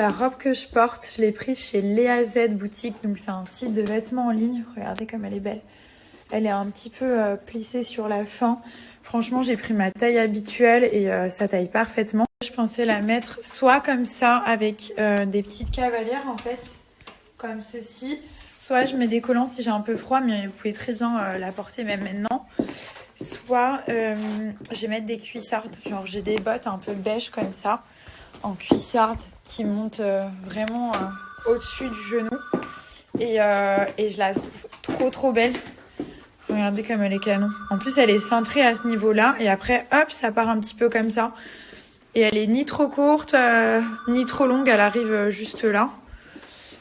La robe que je porte, je l'ai prise chez Léa Z boutique, donc c'est un site de vêtements en ligne. Regardez comme elle est belle. Elle est un petit peu plissée sur la fin. Franchement, j'ai pris ma taille habituelle et ça taille parfaitement. Je pensais la mettre soit comme ça, avec des petites cavalières en fait, comme ceci. Soit je mets des collants si j'ai un peu froid, mais vous pouvez très bien la porter même maintenant. Soit je vais mettre des cuissardes, genre j'ai des bottes un peu beige comme ça, en cuissarde, qui montent vraiment au-dessus du genou. Et je la trouve trop belle. Regardez comme elle est canon. En plus, elle est cintrée à ce niveau-là. Et après, hop, ça part un petit peu comme ça. Et elle est ni trop courte, ni trop longue. Elle arrive juste là.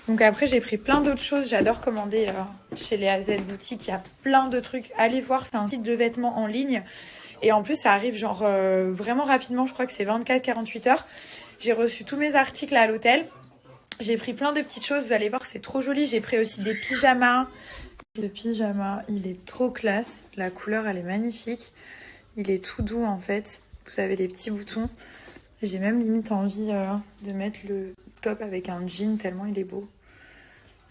Donc après, j'ai pris plein d'autres choses. J'adore commander chez les AZ Boutique. Il y a plein de trucs. Allez voir, c'est un site de vêtements en ligne. Et en plus, ça arrive genre vraiment rapidement. Je crois que c'est 24-48 heures. J'ai reçu tous mes articles à l'hôtel. J'ai pris plein de petites choses. Vous allez voir, c'est trop joli. J'ai pris aussi des pyjamas. Le pyjama, il est trop classe. La couleur, elle est magnifique. Il est tout doux en fait. Vous avez les petits boutons. J'ai même limite envie de mettre le top avec un jean tellement il est beau.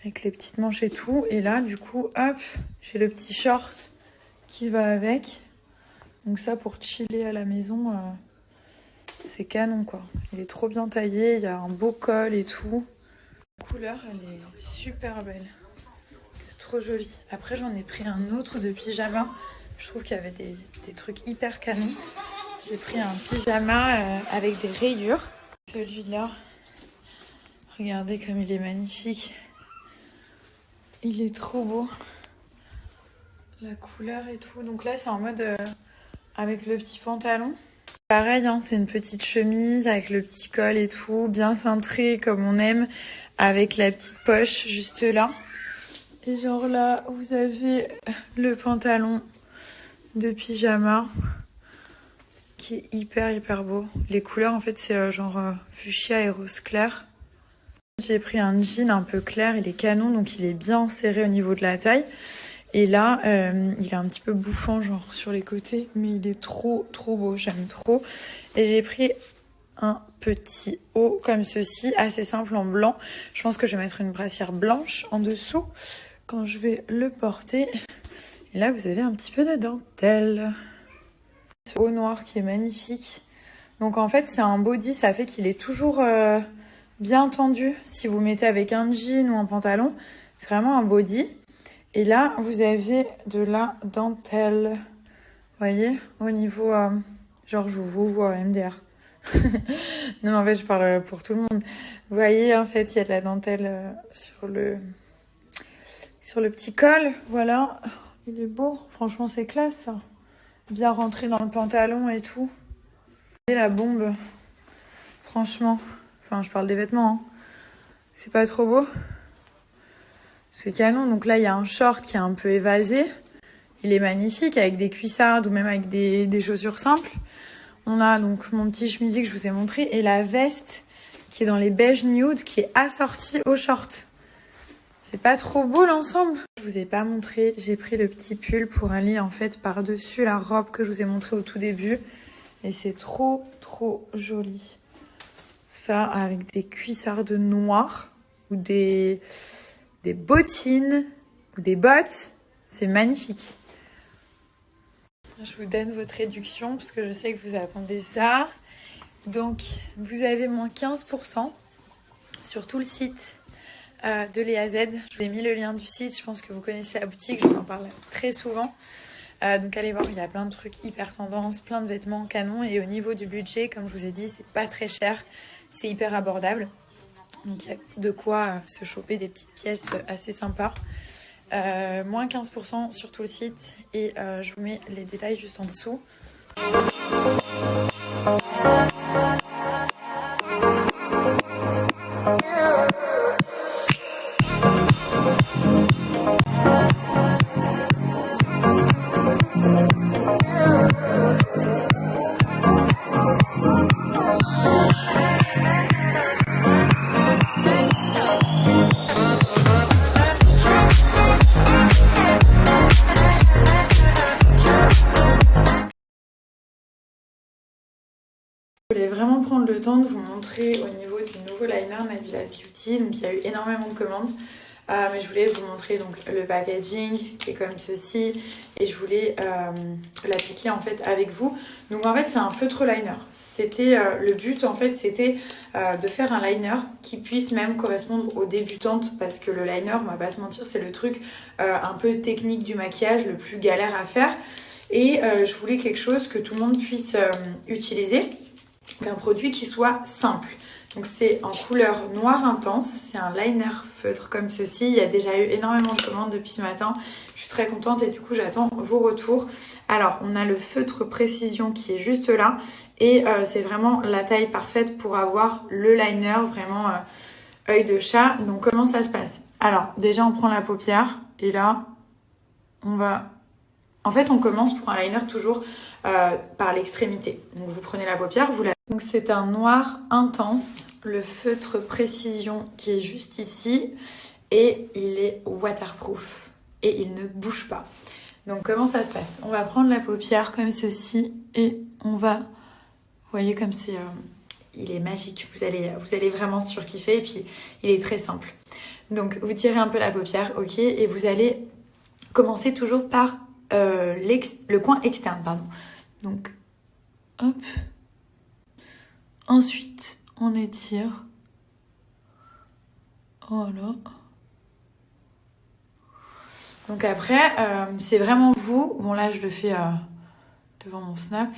Avec les petites manches et tout. Et là, du coup, hop, j'ai le petit short qui va avec. Donc ça, pour chiller à la maison, c'est canon quoi. Il est trop bien taillé. Il y a un beau col et tout. La couleur, elle est super belle. Trop joli. Après, j'en ai pris un autre de pyjama. Je trouve qu'il y avait des trucs hyper canons. J'ai pris un pyjama avec des rayures. Celui-là, regardez comme il est magnifique. Il est trop beau. La couleur et tout. Donc là, c'est en mode avec le petit pantalon. Pareil, hein, c'est une petite chemise avec le petit col et tout. Bien cintré comme on aime. Avec la petite poche juste là. Et genre là, vous avez le pantalon de pyjama qui est hyper beau. Les couleurs, en fait, c'est genre fuchsia et rose clair. J'ai pris un jean un peu clair, il est canon, donc il est bien serré au niveau de la taille. Et là, il est un petit peu bouffant, genre sur les côtés, mais il est trop beau, j'aime trop. Et j'ai pris un petit haut comme ceci, assez simple en blanc. Je pense que je vais mettre une brassière blanche en dessous quand je vais le porter. Et là, vous avez un petit peu de dentelle. Ce haut noir qui est magnifique. Donc en fait, c'est un body, ça fait qu'il est toujours bien tendu. Si vous mettez avec un jean ou un pantalon, c'est vraiment un body. Et là, vous avez de la dentelle. Vous voyez, au niveau... genre, je vous vois MDR. Non, mais en fait, je parle pour tout le monde. Vous voyez, en fait, il y a de la dentelle sur le petit col. Voilà, il est beau. Franchement, c'est classe, ça. Bien rentré dans le pantalon et tout. Et la bombe, franchement. Enfin, je parle des vêtements, hein. C'est pas trop beau. C'est canon. Donc là, il y a un short qui est un peu évasé. Il est magnifique, avec des cuissardes ou même avec des chaussures simples. On a donc mon petit chemisier que je vous ai montré et la veste qui est dans les beige nude qui est assortie au short. C'est pas trop beau l'ensemble. Je vous ai pas montré, j'ai pris le petit pull pour aller en fait par-dessus la robe que je vous ai montré au tout début. Et c'est trop joli. Ça avec des cuissardes noires ou des bottines ou des bottes. C'est magnifique. Je vous donne votre réduction parce que je sais que vous attendez ça. Donc, vous avez moins 15% sur tout le site de Léa Z. Je vous ai mis le lien du site. Je pense que vous connaissez la boutique. Je vous en parle très souvent. Donc, allez voir. Il y a plein de trucs hyper tendance, plein de vêtements canon. Et au niveau du budget, comme je vous ai dit, c'est pas très cher. C'est hyper abordable. Donc, il y a de quoi se choper des petites pièces assez sympas. Moins 15% sur tout le site et je vous mets les détails juste en dessous. Je voulais vraiment prendre le temps de vous montrer au niveau du nouveau nouveau liner Nabila Beauty. Donc il y a eu énormément de commandes. Mais je voulais vous montrer donc le packaging qui est comme ceci et je voulais l'appliquer en fait avec vous. Donc en fait c'est un feutre liner. C'était le but en fait c'était de faire un liner qui puisse même correspondre aux débutantes parce que le liner, on va pas se mentir, c'est le truc un peu technique du maquillage le plus galère à faire et je voulais quelque chose que tout le monde puisse utiliser. Donc un produit qui soit simple. Donc c'est en couleur noire intense, c'est un liner feutre comme ceci. Il y a déjà eu énormément de commandes depuis ce matin. Je suis très contente et du coup j'attends vos retours. Alors on a le feutre précision qui est juste là et c'est vraiment la taille parfaite pour avoir le liner vraiment œil de chat. Donc comment ça se passe? Alors déjà on prend la paupière et là on va... En fait on commence pour un liner toujours par l'extrémité. Donc vous prenez la paupière, vous la... Donc c'est un noir intense, le feutre précision qui est juste ici et il est waterproof et il ne bouge pas. Donc comment ça se passe? On va prendre la paupière comme ceci et on va, vous voyez comme c'est, il est magique, vous allez vraiment surkiffer et puis il est très simple. Donc vous tirez un peu la paupière, ok, et vous allez commencer toujours par le coin externe, pardon. Donc hop. Ensuite, on étire. Voilà. Donc après, c'est vraiment vous. Bon là, je le fais devant mon snap.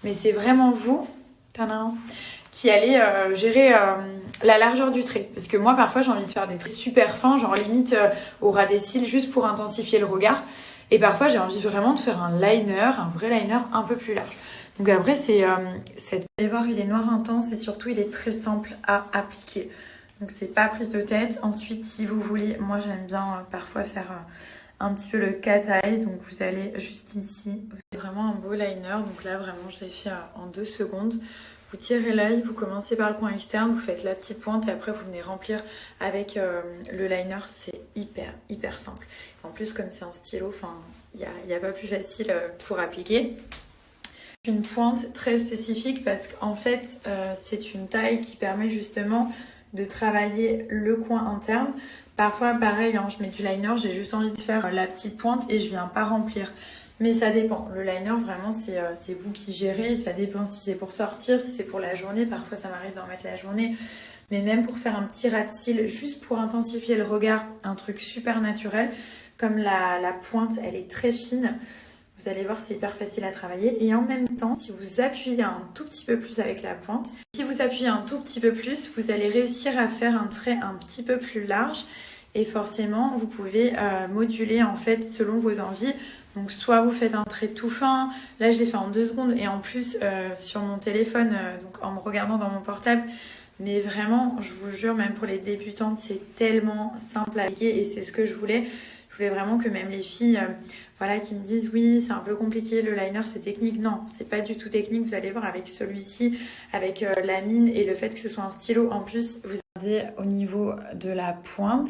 Mais c'est vraiment vous, qui allez gérer la largeur du trait. Parce que moi, parfois, j'ai envie de faire des traits super fins, genre limite au ras des cils, juste pour intensifier le regard. Et parfois, j'ai envie vraiment de faire un liner, un vrai liner un peu plus large. Donc après, c'est... Vous allez voir, il est noir intense et surtout, il est très simple à appliquer. Donc c'est pas prise de tête. Ensuite, si vous voulez, moi j'aime bien parfois faire un petit peu le cat eyes. Donc vous allez juste ici. Vous avez vraiment un beau liner. Donc là, vraiment, je l'ai fait en 2 secondes. Vous tirez l'œil, vous commencez par le coin externe, vous faites la petite pointe et après vous venez remplir avec le liner. C'est hyper simple. En plus, comme c'est un stylo, il n'y a pas plus facile pour appliquer. Une pointe très spécifique parce qu'en fait c'est une taille qui permet justement de travailler le coin interne. Parfois pareil, hein, je mets du liner, j'ai juste envie de faire la petite pointe et je viens pas remplir. Mais ça dépend, le liner vraiment c'est vous qui gérez, ça dépend si c'est pour sortir, si c'est pour la journée, parfois ça m'arrive d'en mettre la journée. Mais même pour faire un petit ras de cils, juste pour intensifier le regard, un truc super naturel, comme la pointe elle est très fine. Vous allez voir, c'est hyper facile à travailler. Et en même temps, si vous appuyez un tout petit peu plus avec la pointe, si vous appuyez un tout petit peu plus, vous allez réussir à faire un trait un petit peu plus large. Et forcément, vous pouvez moduler en fait selon vos envies. Donc soit vous faites un trait tout fin. Là, je l'ai fait en 2 secondes. Et en plus, sur mon téléphone, donc en me regardant dans mon portable. Mais vraiment, je vous jure, même pour les débutantes, c'est tellement simple à appliquer. Et c'est ce que je voulais. Je voulais vraiment que même les filles... Voilà, qui me disent oui, c'est un peu compliqué, le liner c'est technique. Non, c'est pas du tout technique. Vous allez voir avec celui-ci, avec la mine et le fait que ce soit un stylo. En plus, vous regardez au niveau de la pointe.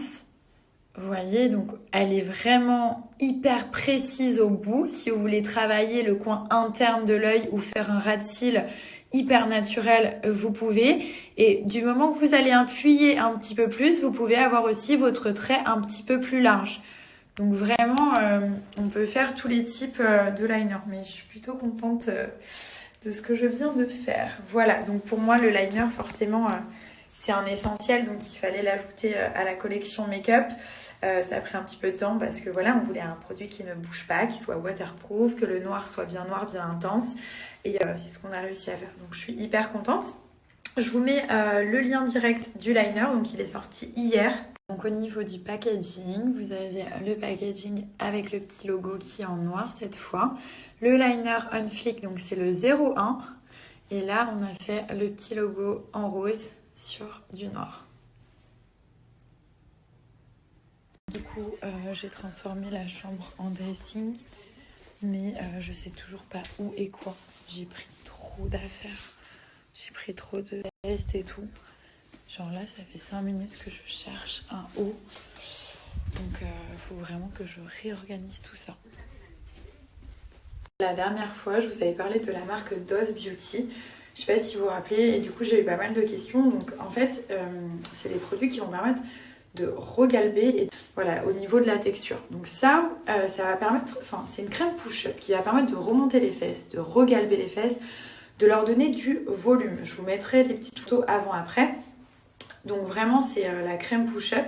Vous voyez, donc elle est vraiment hyper précise au bout. Si vous voulez travailler le coin interne de l'œil ou faire un ras de cils hyper naturel, vous pouvez. Et du moment que vous allez appuyer un petit peu plus, vous pouvez avoir aussi votre trait un petit peu plus large. Donc vraiment, on peut faire tous les types de liner. Mais je suis plutôt contente de ce que je viens de faire. Voilà, donc pour moi, le liner, forcément, c'est un essentiel. Donc il fallait l'ajouter à la collection make-up. Ça a pris un petit peu de temps parce que voilà, on voulait un produit qui ne bouge pas, qui soit waterproof, que le noir soit bien noir, bien intense. Et c'est ce qu'on a réussi à faire. Donc je suis hyper contente. Je vous mets le lien direct du liner. Donc il est sorti hier. Donc au niveau du packaging, vous avez le packaging avec le petit logo qui est en noir cette fois. Le liner on flick, donc c'est le 01. Et là, on a fait le petit logo en rose sur du noir. Du coup, j'ai transformé la chambre en dressing. Mais je sais toujours pas où et quoi. J'ai pris trop d'affaires. J'ai pris trop de vestes et tout. Genre là, ça fait 5 minutes que je cherche un haut. Donc, faut vraiment que je réorganise tout ça. La dernière fois, je vous avais parlé de la marque Dose Beauty. Je sais pas si vous vous rappelez, et du coup j'ai eu pas mal de questions. Donc en fait, c'est des produits qui vont permettre de regalber et voilà, au niveau de la texture. Donc ça va permettre, enfin c'est une crème push-up qui va permettre de remonter les fesses, de regalber les fesses, de leur donner du volume. Je vous mettrai les petites photos avant-après. Donc vraiment c'est la crème push-up.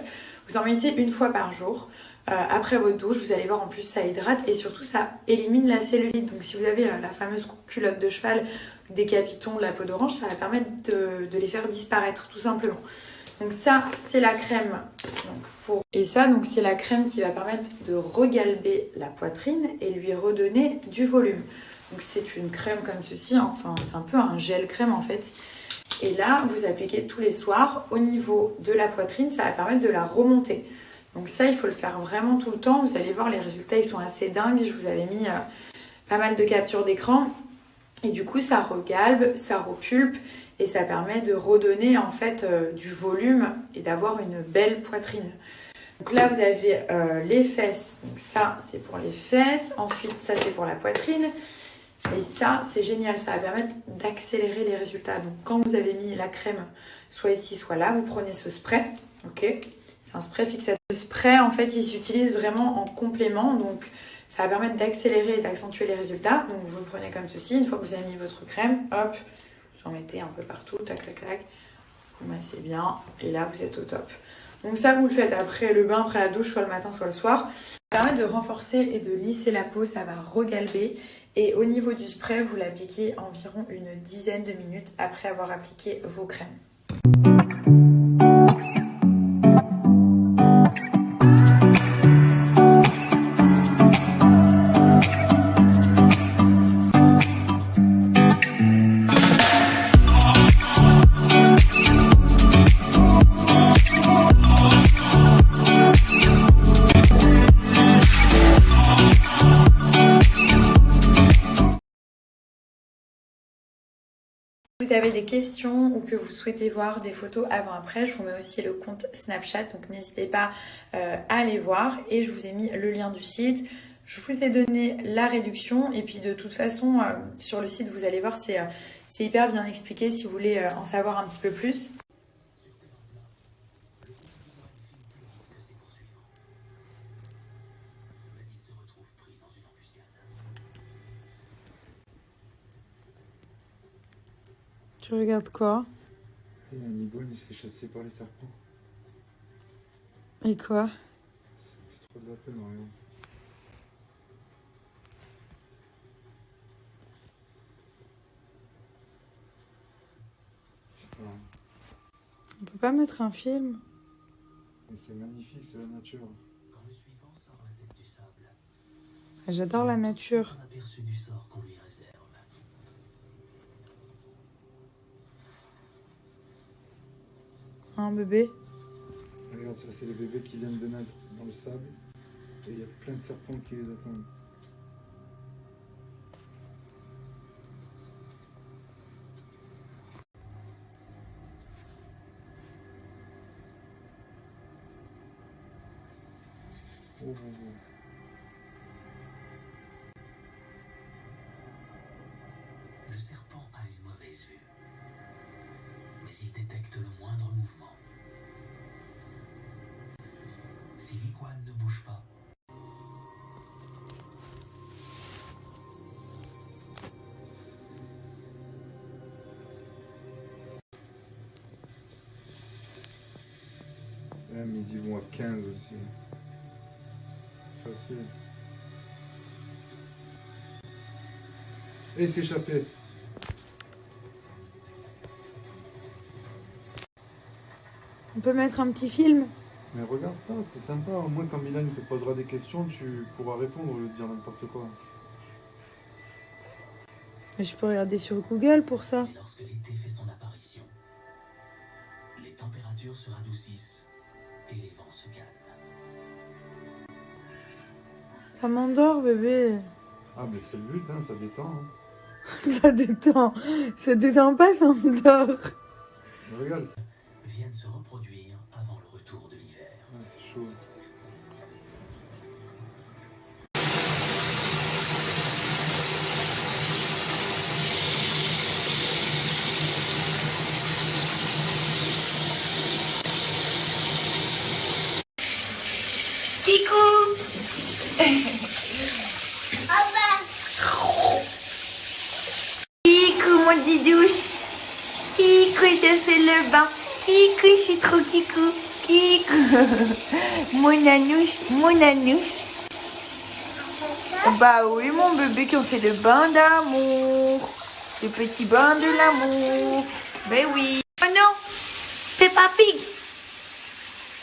Vous en mettez une fois par jour. Après votre douche, vous allez voir en plus ça hydrate et surtout ça élimine la cellulite. Donc si vous avez la fameuse culotte de cheval, des capitons, de la peau d'orange, ça va permettre de les faire disparaître tout simplement. Donc ça c'est la crème. Et ça donc c'est la crème qui va permettre de regalber la poitrine et lui redonner du volume. Donc c'est une crème comme ceci, enfin c'est un peu un gel crème en fait. Et là vous appliquez tous les soirs au niveau de la poitrine, ça va permettre de la remonter. Donc ça, il faut le faire vraiment tout le temps. Vous allez voir, les résultats, ils sont assez dingues. Je vous avais mis pas mal de captures d'écran. Et du coup, ça regalbe, ça repulpe et ça permet de redonner en fait du volume et d'avoir une belle poitrine. Donc là, vous avez les fesses. Donc ça, c'est pour les fesses. Ensuite, ça, c'est pour la poitrine. Et ça, c'est génial. Ça va permettre d'accélérer les résultats. Donc quand vous avez mis la crème, soit ici, soit là, vous prenez ce spray. Ok ? C'est un spray fixateur. Le spray, en fait, il s'utilise vraiment en complément. Donc, ça va permettre d'accélérer et d'accentuer les résultats. Donc, vous le prenez comme ceci. Une fois que vous avez mis votre crème, hop, vous en mettez un peu partout, tac, tac, tac. Vous massez bien. Et là, vous êtes au top. Donc, ça, vous le faites après le bain, après la douche, soit le matin, soit le soir. Ça permet de renforcer et de lisser la peau. Ça va regalber. Et au niveau du spray, vous l'appliquez environ une dizaine de minutes après avoir appliqué vos crèmes. Vous avez des questions ou que vous souhaitez voir des photos avant-après, je vous mets aussi le compte Snapchat, donc n'hésitez pas à aller voir. Et je vous ai mis le lien du site. Je vous ai donné la réduction et puis de toute façon, sur le site, vous allez voir, c'est hyper bien expliqué si vous voulez en savoir un petit peu plus. Tu regardes quoi? Et un iguane, il se fait chasser par les serpents. Et quoi? Ça me fait trop de la peine, rien. Putain. On peut pas mettre un film? Et c'est magnifique, c'est la nature. Quand le suivant sort la tête du sable, J'adore la nature. un aperçu du sort qu'on lui réserve. Un bébé? Regarde, ça c'est les bébés qui viennent de naître dans le sable. Et il y a plein de serpents qui les attendent. Oh, oh, oh. Le serpent a une mauvaise vue, mais il détecte le moindre mouvement. Si l'iguane ne bouge pas, Ah, mais ils y vont à 15 aussi. Facile. Et s'échapper. On peut mettre un petit film? Mais regarde ça, c'est sympa. Au moins, quand Milan te posera des questions, tu pourras répondre au lieu de dire n'importe quoi. Mais je peux regarder sur Google pour ça. et lorsque l'été fait son apparition, les températures se radoucissent et les vents se calment. Ça m'endort, bébé. Ah, mais c'est le but, hein, ça détend. Hein. Ça détend. Ça détend pas, ça m'endort. Mais regarde, Viennent se reproduire avant le retour de l'hiver. ah, c'est chaud. Kikou. Kikou, mon didouche. Kikou, je fais le bain. Kikou, je suis trop kikou. Kikou. Mon anouche. Bah oui, mon bébé qui a fait le bain d'amour. Le petit bain de l'amour. Ben oui. Oh non, Peppa Pig.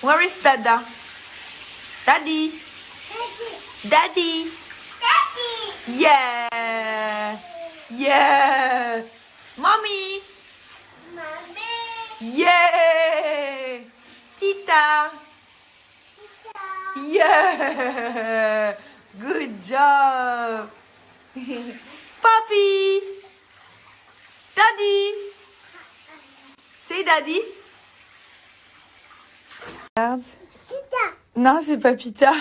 Where is Dada? Daddy. Daddy. Yeah. Yeah. Mommy. Yeah. Tita. Yeah. Good job. Papi. Daddy. Say Daddy. Regarde. Non, c'est pas Pita.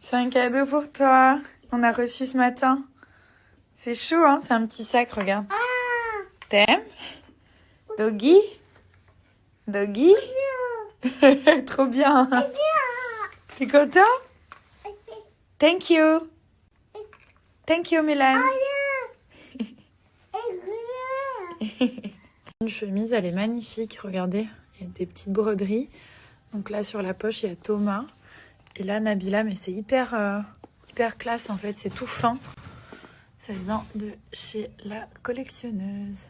C'est un cadeau pour toi. On a reçu ce matin. C'est chaud, hein? C'est un petit sac, regarde. T'aimes? Doggy? Doggy? Trop bien. T'es content? Thank you. Thank you, Milan. Une chemise, elle est magnifique. Regardez, il y a des petites broderies. Donc là, sur la poche, il y a Thomas. Et là, Nabila, mais c'est hyper classe en fait. C'est tout fin. Ça vient de chez la collectionneuse.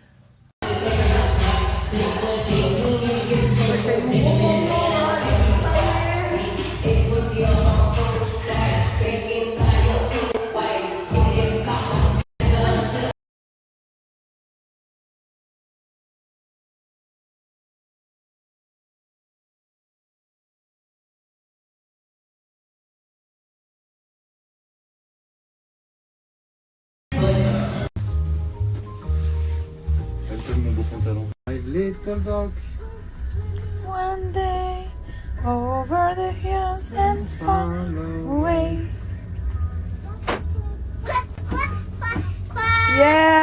Mon beau pantalon. My little dogs. One day, over the hills and far away. Yeah.